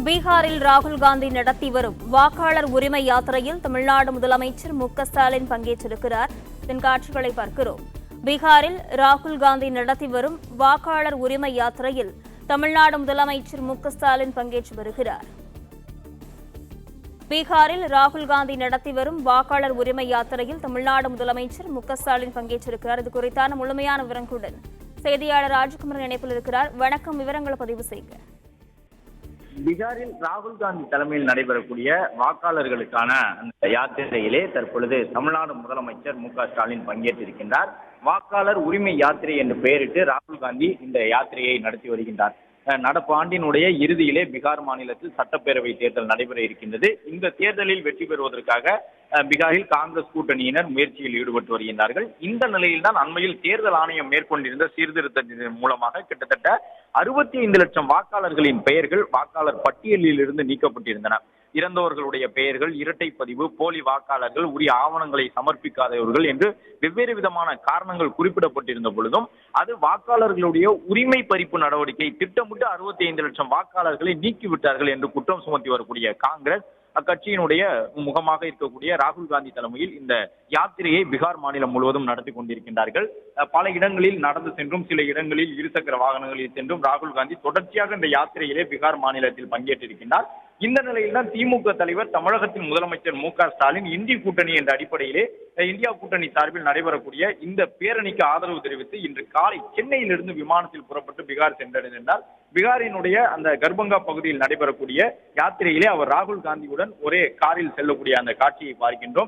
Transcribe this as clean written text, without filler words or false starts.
பீகாரில் ராகுல் காந்தி நடத்தி வரும் வாக்காளர் உரிமை யாத்திரையில் தமிழ்நாடு முதலமைச்சர் மு.க.ஸ்டாலின் பங்கேற்றிருக்கிறார். இதன் காட்சிகளை பார்க்கிறோம். பீகாரில் ராகுல் காந்தி நடத்தி வரும் வாக்காளர் உரிமை யாத்திரையில் தமிழ்நாடு முதலமைச்சர் மு.க.ஸ்டாலின் பங்கேற்று வருகிறார். பீகாரில் ராகுல் காந்தி நடத்தி வரும் வாக்காளர் உரிமை யாத்திரையில் தமிழ்நாடு முதலமைச்சர் மு.க.ஸ்டாலின் பங்கேற்றிருக்கிறார். இது குறித்தான முழுமையான விவரங்களுடன் செய்தியாளர் ராஜகுமாரன் இணைப்பில் இருக்கிறார். வணக்கம், விவரங்களை பதிவு செய்க. பீகாரில் ராகுல் காந்தி தலைமையில் நடைபெறக்கூடிய வாக்காளர்களுக்கான அந்த யாத்திரையிலே தற்பொழுது தமிழ்நாடு முதலமைச்சர் மு.க.ஸ்டாலின் பங்கேற்றிருக்கின்றார். வாக்காளர் உரிமை யாத்திரை என்று பெயரிட்டு ராகுல் காந்தி இந்த யாத்திரையை நடத்தி வருகின்றார். நடப்பு ஆண்டினுடைய இறுதியிலே பீகார் மாநிலத்தில் சட்டப்பேரவை தேர்தல் நடைபெற இருக்கின்றது. இந்த தேர்தலில் வெற்றி பெறுவதற்காக பீகாரில் காங்கிரஸ் கூட்டணியினர் முயற்சியில் ஈடுபட்டு வருகின்றார்கள். இந்த நிலையில்தான் அண்மையில் தேர்தல் ஆணையம் மேற்கொண்டிருந்த சீர்திருத்தத்தின் மூலமாக கிட்டத்தட்ட 65 லட்சம் வாக்காளர்களின் பெயர்கள் வாக்காளர் பட்டியலில் இருந்து நீக்கப்பட்டிருந்தன. இறந்தவர்களுடைய பெயர்கள், இரட்டை பதிவு, போலி வாக்காளர்கள், உரிய ஆவணங்களை சமர்ப்பிக்காதவர்கள் என்று வெவ்வேறு விதமான காரணங்கள் குறிப்பிடப்பட்டிருந்த பொழுதும் அது வாக்காளர்களுடைய உரிமை பறிப்பு நடவடிக்கை திட்டமிட்டு 65 லட்சம் வாக்காளர்களை நீக்கிவிட்டார்கள் என்று குற்றம் சுமத்தி வரக்கூடிய காங்கிரஸ் அக்கட்சியினுடைய முகமாக இருக்கக்கூடிய ராகுல் காந்தி தலைமையில் இந்த யாத்திரையை பீகார் மாநிலம் முழுவதும் நடத்தி கொண்டிருக்கின்றார்கள். பல இடங்களில் நடந்து சென்றும் சில இடங்களில் இருசக்கர வாகனங்களில் சென்றும் ராகுல் காந்தி தொடர்ச்சியாக இந்த யாத்திரையிலே பீகார் மாநிலத்தில் பங்கேற்றிருக்கின்றார். இந்த நிலையில்தான் திமுக தலைவர் தமிழகத்தின் முதலமைச்சர் மு.க.ஸ்டாலின் இந்திய கூட்டணி என்ற அடிப்படையிலே இந்தியா கூட்டணி சார்பில் நடைபெறக்கூடிய இந்த பேரணிக்கு ஆதரவு தெரிவித்து இன்று காலை சென்னையிலிருந்து விமானத்தில் புறப்பட்டு பீகார் சென்றடைந்தார். பீகாரினுடைய அந்த கர்பங்கா பகுதியில் நடைபெறக்கூடிய யாத்திரையிலே அவர் ராகுல் காந்தியுடன் ஒரே காரில் செல்லக்கூடிய அந்த காட்சியை பார்க்கின்றோம்.